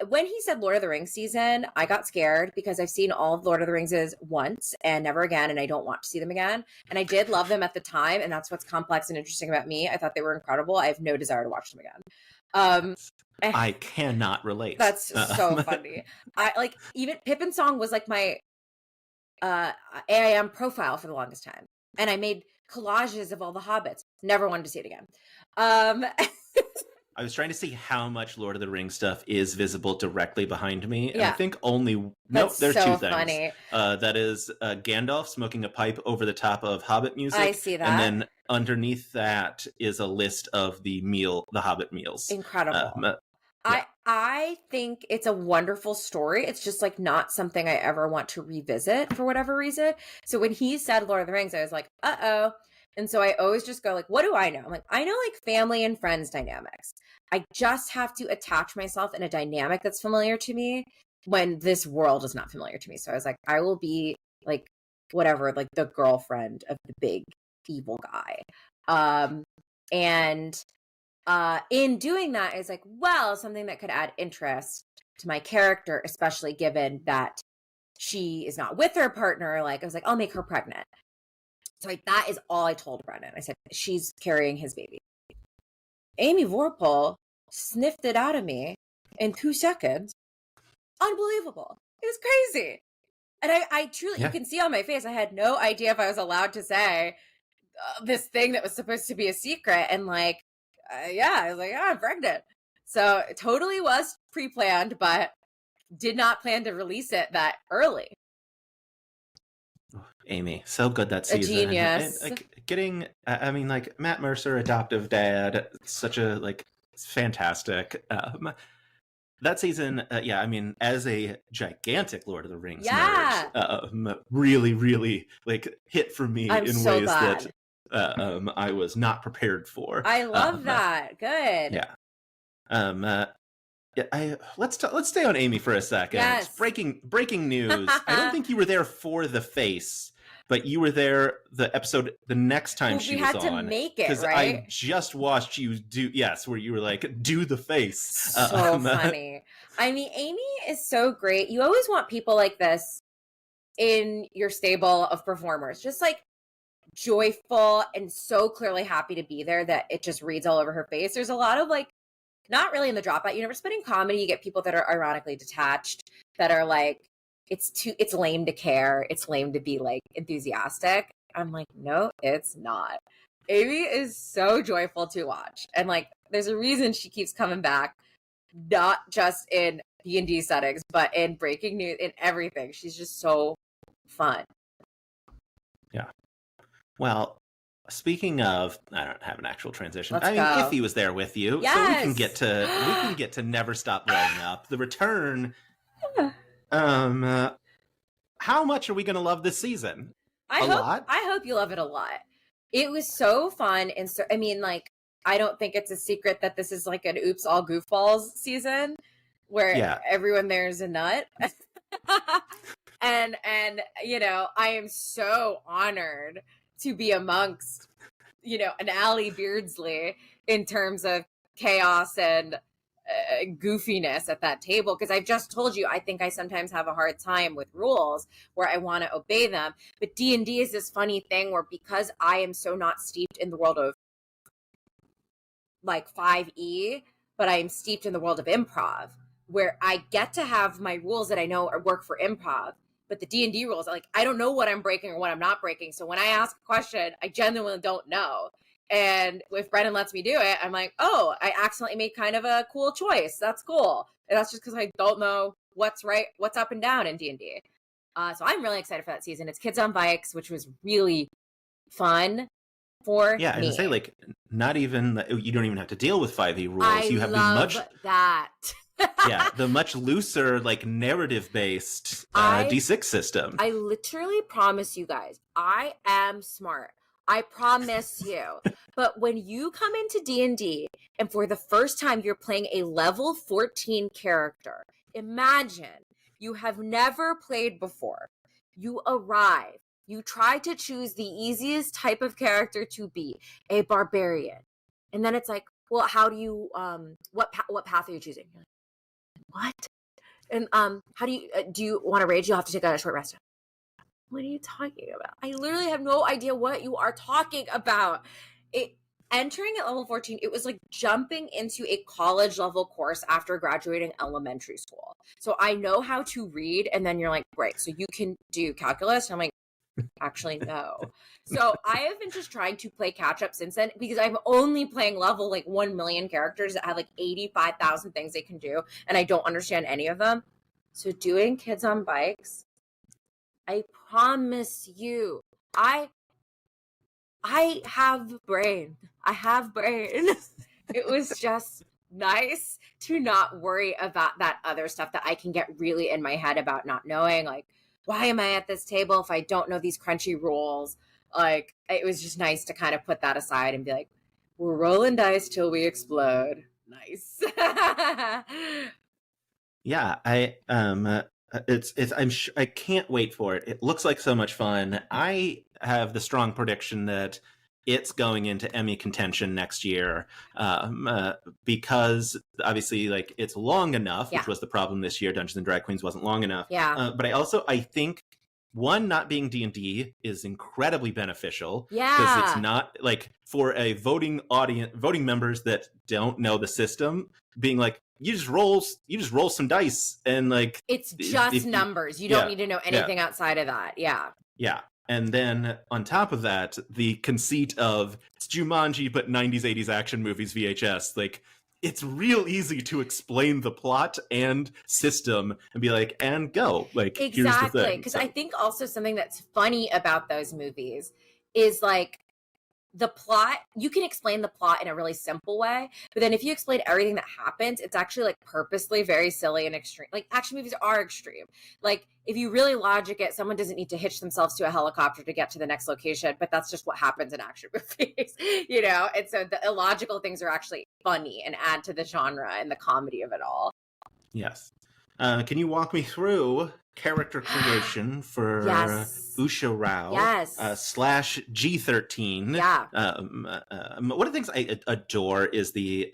When he said Lord of the Rings season, I got scared because I've seen all of Lord of the Rings once and never again, and I don't want to see them again. And I did love them at the time, and that's what's complex and interesting about me. I thought they were incredible. I have no desire to watch them again. I cannot relate. That's so funny. I like, even Pippin Song was like my AIM profile for the longest time, and I made collages of all the hobbits. Never wanted to see it again. I was trying to see how much Lord of the Rings stuff is visible directly behind me, and Yeah. I think only That's there's so two things. funny. That is Gandalf smoking a pipe over the top of Hobbit music. I see that. And then underneath that is a list of the Hobbit meals. Incredible. Yeah. I think it's a wonderful story. It's just like not something I ever want to revisit for whatever reason. So when he said Lord of the Rings, I was like, uh-oh. And so I always just go like, what do I know? I'm like, I know like family and friends dynamics. I just have to attach myself in a dynamic that's familiar to me when this world is not familiar to me. So I was like, I will be like whatever, like the girlfriend of the big evil guy. And in doing that, I was like, well, something that could add interest to my character, especially given that she is not with her partner. Like I was like, I'll make her pregnant. So that is all I told Brennan. I said, she's carrying his baby. Amy Vorpal sniffed it out of me in 2 seconds. Unbelievable. It was crazy. And I truly, you can see on my face, I had no idea if I was allowed to say this thing that was supposed to be a secret. And like, yeah, I was like, I'm pregnant. So it totally was pre-planned, but did not plan to release it that early. Amy, so good that season. A genius. And, like, getting, I mean, like Matt Mercer, adoptive dad, such a like fantastic. That season, yeah, I mean, as a gigantic Lord of the Rings nerd, really, really like hit for me in so ways glad. that I was not prepared for. I love that. Good. Yeah. Let's stay on Amy for a second. Yes. Breaking news. I don't think you were there for the face, but you were there the next time she was on. We had to make it, right? Because I just watched you where you were like, do the face. So funny. I mean, Amy is so great. You always want people like this in your stable of performers, just like joyful and so clearly happy to be there that it just reads all over her face. There's a lot of like, not really in the dropout universe, but in comedy, you get people that are ironically detached, that are like, it's lame to care. It's lame to be like enthusiastic. I'm like, no, it's not. Amy is so joyful to watch. And like, there's a reason she keeps coming back, not just in D&D settings, but in breaking news, in everything. She's just so fun. Yeah. Well, speaking of, I don't have an actual transition. Let's I mean, go. Iffy was there with you, Yes. so we can get to Never Stop Blowing Up. The return. How much are we going to love this season? A lot? I hope you love it a lot. It was so fun, and so I mean, like, I don't think it's a secret that this is like an Oops All Goofballs season, where everyone there is a nut. and you know, I am so honored to be amongst, you know, an Allie Beardsley in terms of chaos and goofiness at that table, because I've just told you I think I sometimes have a hard time with rules where I want to obey them, but D&D is this funny thing where, because I am so not steeped in the world of like 5e, but I am steeped in the world of improv, where I get to have my rules that I know work for improv, but the D&D rules, like, I don't know what I'm breaking or what I'm not breaking. So when I ask a question, I genuinely don't know. And if Brennan lets me do it, I'm like, oh, I accidentally made kind of a cool choice. That's cool. And that's just because I don't know what's right, what's up and down in D&D. So I'm really excited for that season. It's Kids on Bikes, which was really fun for me. And to say, like, not even, you don't even have to deal with 5e rules. You have love that. Yeah, the much looser, like, narrative-based D6 system. I literally promise you guys, I am smart. I promise you. But when you come into D&D and for the first time you're playing a level 14 character, imagine you have never played before. You arrive. You try to choose the easiest type of character to be, a barbarian. And then it's like, well, how do you, what path are you choosing? You're like, what? And how do you want to rage? You'll have to take a short rest. What are you talking about? I literally have no idea what you are talking about. Entering at level 14, it was like jumping into a college level course after graduating elementary school. So I know how to read, and then you're like, great, so you can do calculus. And I'm like, actually, no. So I have been just trying to play catch up since then, because I'm only playing level like 1 million characters that have like 85,000 things they can do, and I don't understand any of them. So doing Kids on Bikes, I promise you, I have brain. I have brain. It was just nice to not worry about that other stuff that I can get really in my head about not knowing, like, why am I at this table if I don't know these crunchy rules? Like, it was just nice to kind of put that aside and be like, we're rolling dice till we explode. Nice. Yeah, I can't wait for it. It looks like so much fun. I have the strong prediction that it's going into Emmy contention next year, because obviously, like, it's long enough, which was the problem this year. Dungeons and Drag Queens wasn't long enough. Yeah. But I think, one, not being D&D is incredibly beneficial. Yeah. Because it's not, like, for a voting members that don't know the system, being like, you just roll some dice, and like, it's just numbers. You don't need to know anything outside of that. Yeah. Yeah. And then on top of that, the conceit of it's Jumanji, but 90s, 80s action movies VHS. Like, it's real easy to explain the plot and system and be like, and go. Like, exactly. Here's the thing. Because I think also something that's funny about those movies is, like, the plot, you can explain the plot in a really simple way, but then if you explain everything that happens, it's actually, like, purposely very silly and extreme. Like, action movies are extreme. Like, if you really logic it, someone doesn't need to hitch themselves to a helicopter to get to the next location, but that's just what happens in action movies, you know? And so the illogical things are actually funny and add to the genre and the comedy of it all. Yes. Can you walk me through character creation for Yes. Usha Rao Yes. slash G13. Yeah. One of the things I adore is the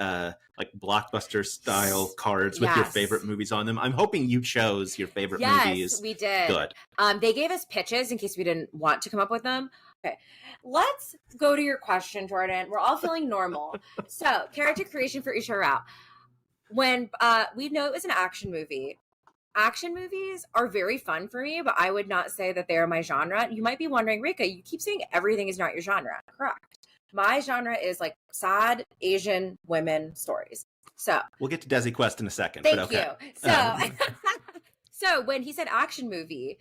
like blockbuster style cards with your favorite movies on them. I'm hoping you chose your favorite movies. Yes, we did. Good. They gave us pitches in case we didn't want to come up with them. Okay, let's go to your question, Jordan. We're all feeling normal. So, character creation for Usha Rao. When we know it was an action movie. Action movies are very fun for me, but I would not say that they are my genre. You might be wondering, Rekha, you keep saying everything is not your genre. Correct. My genre is like sad Asian women stories. So we'll get to Desi Quest in a second. Thank you. So, so when he said action movie,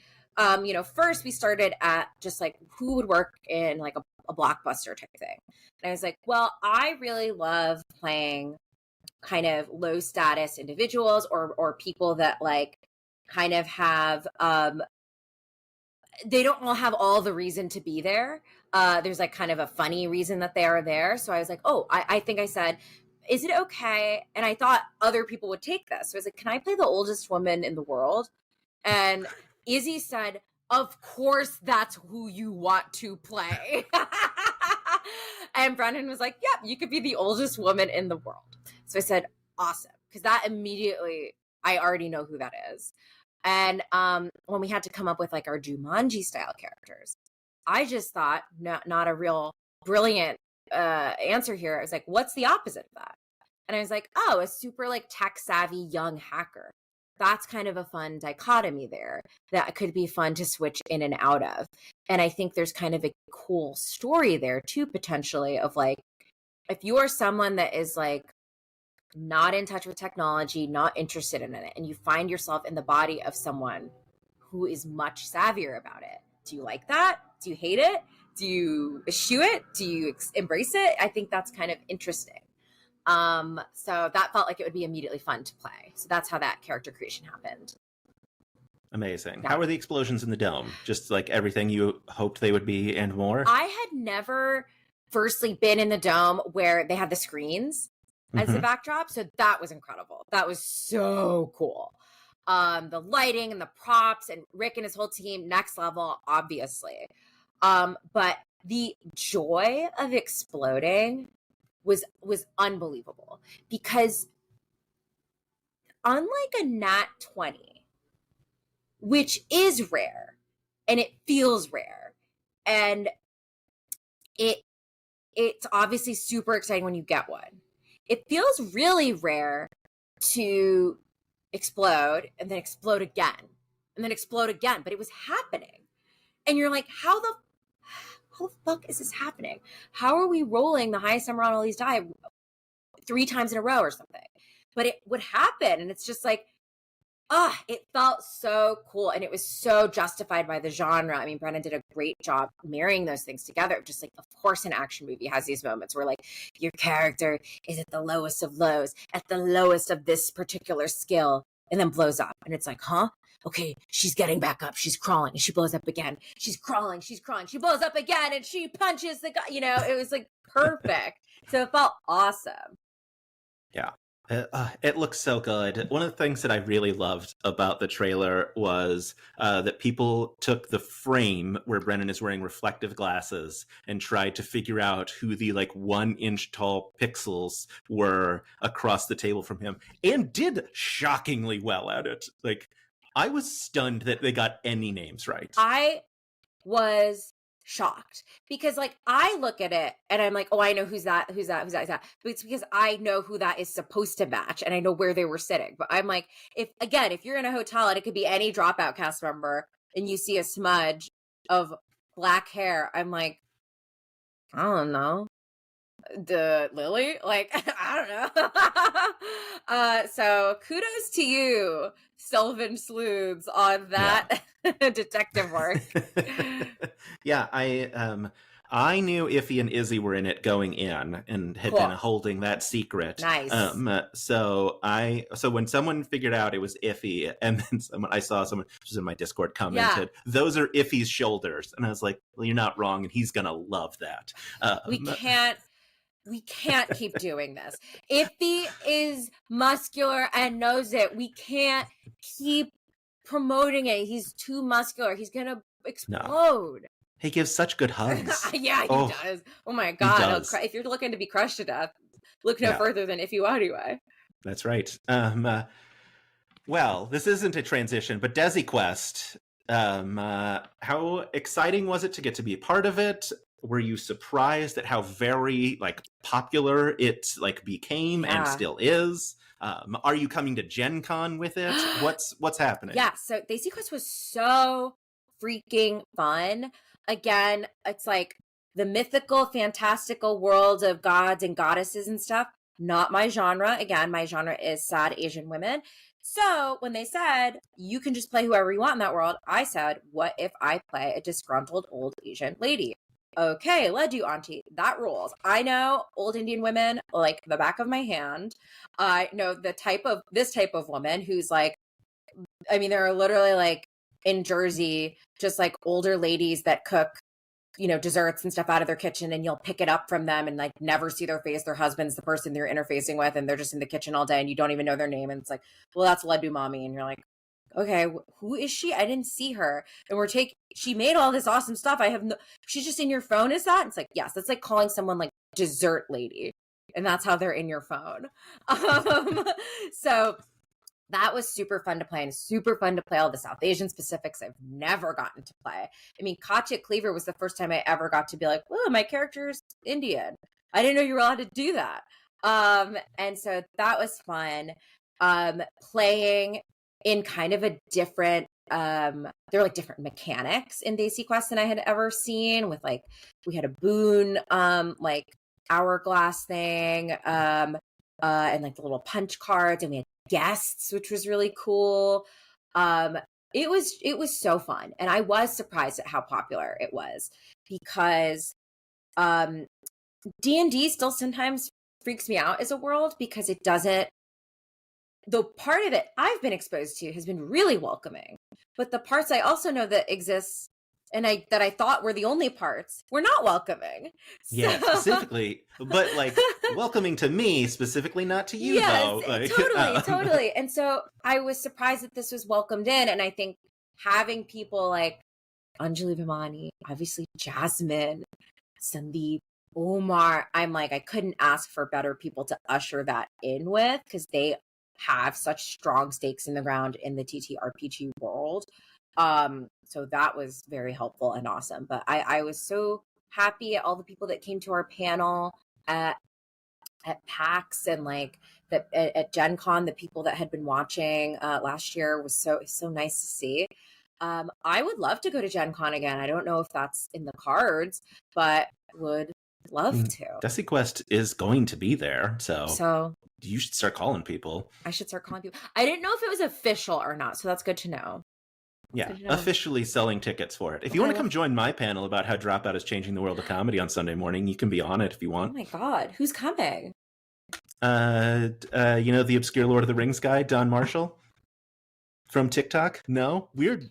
first we started at just like who would work in like a blockbuster type thing. And I was like, well, I really love playing kind of low status individuals or people that like kind of have they don't all have all the reason to be there. There's like kind of a funny reason that they are there. So I was like, oh, I think I said, is it okay? And I thought other people would take this. So I was like, can I play the oldest woman in the world? And Izzy said, of course that's who you want to play. And Brennan was like, yep, you could be the oldest woman in the world. So I said, awesome. Because that immediately, I already know who that is. And when we had to come up with like our Jumanji style characters, I just thought, not a real brilliant answer here. I was like, what's the opposite of that? And I was like, oh, a super like tech savvy young hacker. That's kind of a fun dichotomy there that could be fun to switch in and out of. And I think there's kind of a cool story there too, potentially, of like, if you are someone that is like not in touch with technology, not interested in it, and you find yourself in the body of someone who is much savvier about it, do you like that? Do you hate it? Do you eschew it? Do you embrace it? I think that's kind of interesting. So that felt like it would be immediately fun to play. So that's how that character creation happened. Amazing. Yeah. How were the explosions in the dome? Just like everything you hoped they would be and more? I had never firstly been in the dome where they had the screens as the backdrop. So that was incredible. That was so cool. The lighting and the props and Rick and his whole team, next level, obviously. But the joy of exploding was unbelievable, because unlike a nat 20, which is rare and it feels rare, and it's obviously super exciting when you get one, it feels really rare to explode and then explode again and then explode again. But it was happening. And you're like, how the fuck is this happening? How are we rolling the highest number on all these die 3 times in a row or something? But it would happen. And it's just like, it felt so cool. And it was so justified by the genre. I mean, Brennan did a great job marrying those things together. Just like, of course, an action movie has these moments where like your character is at the lowest of lows, at the lowest of this particular skill, and then blows up. And it's like, huh? Okay, she's getting back up. She's crawling and she blows up again. She's crawling. She blows up again and she punches the guy. It was like perfect. So it felt awesome. Yeah. It looks so good. One of the things that I really loved about the trailer was that people took the frame where Brennan is wearing reflective glasses and tried to figure out who the like 1-inch tall pixels were across the table from him, and did shockingly well at it. Like, I was stunned that they got any names right. I was shocked, because like I look at it and I'm like, oh, I know who's that. But it's because I know who that is supposed to match and I know where they were sitting. But I'm like, if you're in a hotel and it could be any Dropout cast member and you see a smudge of black hair, I'm like, I don't know. Lily? Like, I don't know. So kudos to you, Sylvan Sleuths, on that detective work. Yeah, I knew Iffy and Izzy were in it going in and had been holding that secret. Nice. So when someone figured out it was Iffy, and then I saw someone who's in my Discord commented, those are Iffy's shoulders, and I was like, well, you're not wrong, and he's gonna love that. We can't keep doing this. Iffy is muscular and knows it. We can't keep promoting it. He's too muscular. He's gonna No. explode. He gives such good hugs. Yeah, he does. Oh my He God. does. If you're looking to be crushed to death, look no further than If You Anyway. That's right. Well, this isn't a transition, but Desi Quest. How exciting was it to get to be a part of it? Were you surprised at how very like popular it like became and still is? Are you coming to Gen Con with it? What's happening? Yeah, so Desi Quest was so freaking fun. Again, it's like the mythical, fantastical world of gods and goddesses and stuff. Not my genre. Again, my genre is sad Asian women. So when they said you can just play whoever you want in that world, I said, what if I play a disgruntled old Asian lady? Okay, led you, auntie. That rules. I know old Indian women like the back of my hand. I know this type of woman who's like, I mean, there are literally like in Jersey, just like older ladies that cook, desserts and stuff out of their kitchen, and you'll pick it up from them and like never see their face. Their husband's the person they're interfacing with, and they're just in the kitchen all day and you don't even know their name. And it's like, well, that's Laddu Mommy. And you're like, okay, who is she? I didn't see her. And she made all this awesome stuff. She's just in your phone. Is that? It's like, yes, that's like calling someone like dessert lady. And that's how they're in your phone. So that was super fun to play, and super fun to play all the South Asian specifics I've never gotten to play. I mean, Katya Cleaver was the first time I ever got to be like, whoa, my character's Indian. I didn't know you were allowed to do that. And so that was fun. Playing in kind of a different, there were like different mechanics in Desi Quest than I had ever seen, with like, we had a boon, like hourglass thing, and like the little punch cards, and we had guests, which was really cool. It was so fun, and I was surprised at how popular it was, because D&D still sometimes freaks me out as a world, because it doesn't, the part of it I've been exposed to has been really welcoming, but the parts I also know that exists and that I thought were the only parts were not welcoming. Yeah, specifically, but like welcoming to me, specifically not to you, though. Like, totally. And so I was surprised that this was welcomed in, and I think having people like Anjali Vimani, obviously Jasmine, Sandeep, Omar, I'm like, I couldn't ask for better people to usher that in with, because they have such strong stakes in the ground in the TTRPG world. So that was very helpful and awesome. But I was so happy at all the people that came to our panel at PAX, and like that at Gen Con, the people that had been watching last year was so nice to see. I would love to go to Gen Con again. I don't know if that's in the cards, but would love to. Desi Quest is going to be there, so you should start calling people. I should start calling people. I didn't know if it was official or not, so that's good to know. Yeah, officially selling tickets for it. If you want to come join my panel about how Dropout is changing the world of comedy on Sunday morning, you can be on it if you want. Oh my God, who's coming? The obscure Lord of the Rings guy, Don Marshall from TikTok. No, weird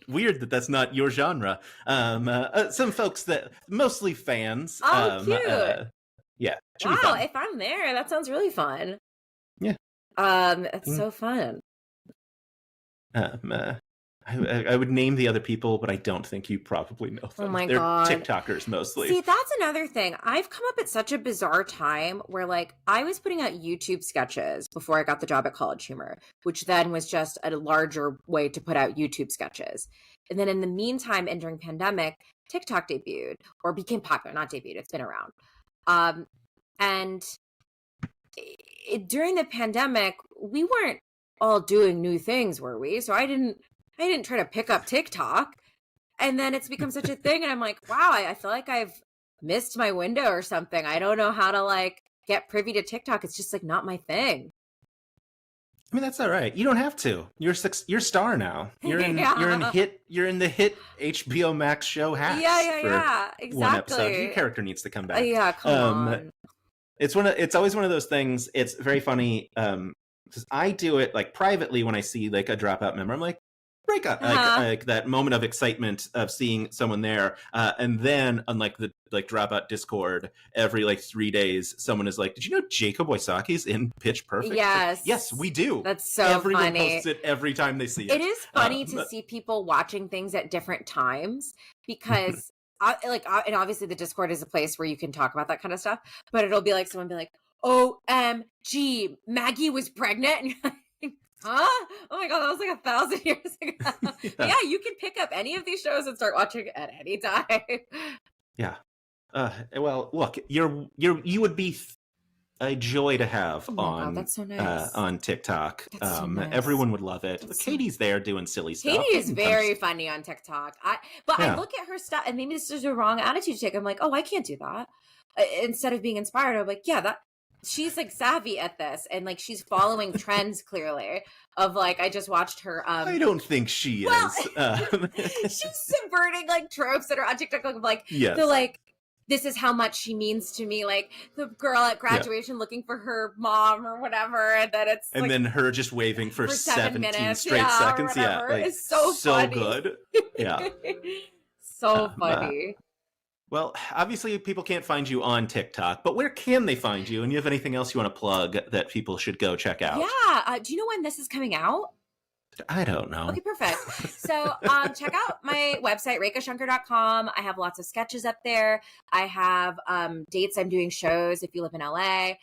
that's not your genre. Some folks that mostly fans. Oh, cute. Yeah. Wow, if I'm there, that sounds really fun. Yeah. It's so fun. I would name the other people, but I don't think you probably know them. Oh my They're God. TikTokers mostly. See, that's another thing. I've come up at such a bizarre time where like I was putting out YouTube sketches before I got the job at College Humor, which then was just a larger way to put out YouTube sketches. And then in the meantime, and during pandemic, TikTok debuted, or became popular, not debuted, it's been around. And during the pandemic, we weren't all doing new things, were we? So I didn't try to pick up TikTok, and then it's become such a thing, and I'm like, wow, I feel like I've missed my window or something. I don't know how to like get privy to TikTok. It's just like not my thing. I mean, that's all right. You don't have to. You're star now. You're in the hit HBO Max show Hacks. Yeah, exactly. One episode. Your character needs to come back. Yeah, come on. It's always one of those things. It's very funny because I do it like privately when I see like a Dropout member. I'm like, Rekha, like that moment of excitement of seeing someone there, and then unlike the Dropout Discord, every like 3 days, someone is like, "Did you know Jacob Wysocki's in Pitch Perfect?" Yes, like, yes, we do. That's so Everyone funny. posts it every time they see it. It is funny to see people watching things at different times because, and obviously the Discord is a place where you can talk about that kind of stuff. But it'll be like someone be like, "OMG, Maggie was pregnant," and you're like, huh? Oh my god, that was like 1,000 years ago. Yeah, you can pick up any of these shows and start watching at any time. Yeah. Well, look, you would be a joy to have on that's so nice. On TikTok. That's so nice. Everyone would love it. Katie's there doing silly stuff. Katie is very funny on TikTok. I look at her stuff, and maybe this is a wrong attitude to take. I'm like, oh, I can't do that. Instead of being inspired, I'm like, yeah, that she's like savvy at this, and like she's following trends clearly. Of like, I just watched her. I don't think she is. She's subverting like tropes that are on TikTok. Like, yes. they're like, this is how much she means to me. Like the girl at graduation looking for her mom or whatever, and then it's and like, then her just waving for 17 minutes, straight seconds. Yeah, like, it's so funny. Good. Yeah, so funny. Well, obviously people can't find you on TikTok, but where can they find you? And you have anything else you want to plug that people should go check out? Yeah. Do you know when this is coming out? I don't know. Okay, perfect. So check out my website, rekhashankar.com. I have lots of sketches up there. I have dates I'm doing shows if you live in LA.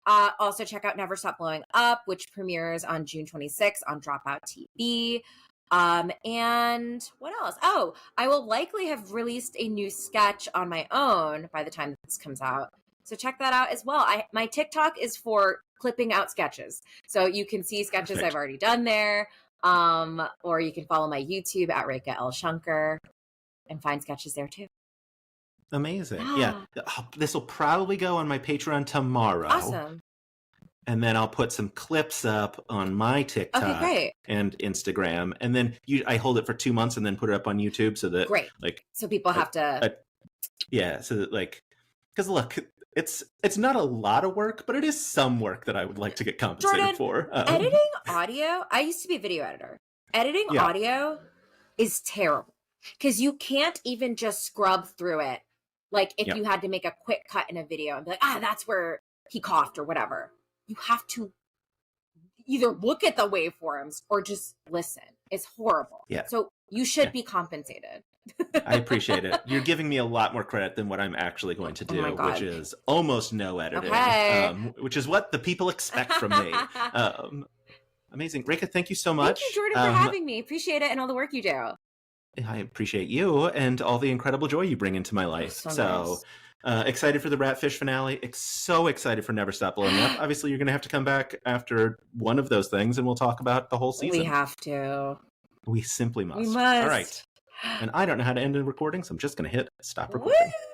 Also check out Never Stop Blowing Up, which premieres on June 26th on Dropout TV. And what else? Oh, I will likely have released a new sketch on my own by the time this comes out. So check that out as well. My TikTok is for clipping out sketches. So you can see sketches I've already done there. Or you can follow my YouTube at Rekha L. Shankar and find sketches there too. Amazing. Yeah. This will probably go on my Patreon tomorrow. Awesome. And then I'll put some clips up on my TikTok and Instagram. And then I hold it for 2 months and then put it up on YouTube so that so people have to so that because look, it's not a lot of work, but it is some work that I would like to get compensated for. Editing audio, I used to be a video editor. Editing audio is terrible because you can't even just scrub through it. Like if you had to make a quick cut in a video and be like, that's where he coughed or whatever. You have to either look at the waveforms or just listen. It's horrible. Yeah. So you should be compensated. I appreciate it. You're giving me a lot more credit than what I'm actually going to do, which is almost no editing, which is what the people expect from me. Amazing. Rekha, thank you so much. Thank you, Jordan, for having me. Appreciate it and all the work you do. I appreciate you and all the incredible joy you bring into my life. So nice. Excited for the Ratfish finale. So excited for Never Stop Blowing Up. Obviously, you're going to have to come back after one of those things, and we'll talk about the whole season. We have to. We simply must. We must. All right. And I don't know how to end a recording, so I'm just going to hit stop recording. Woo!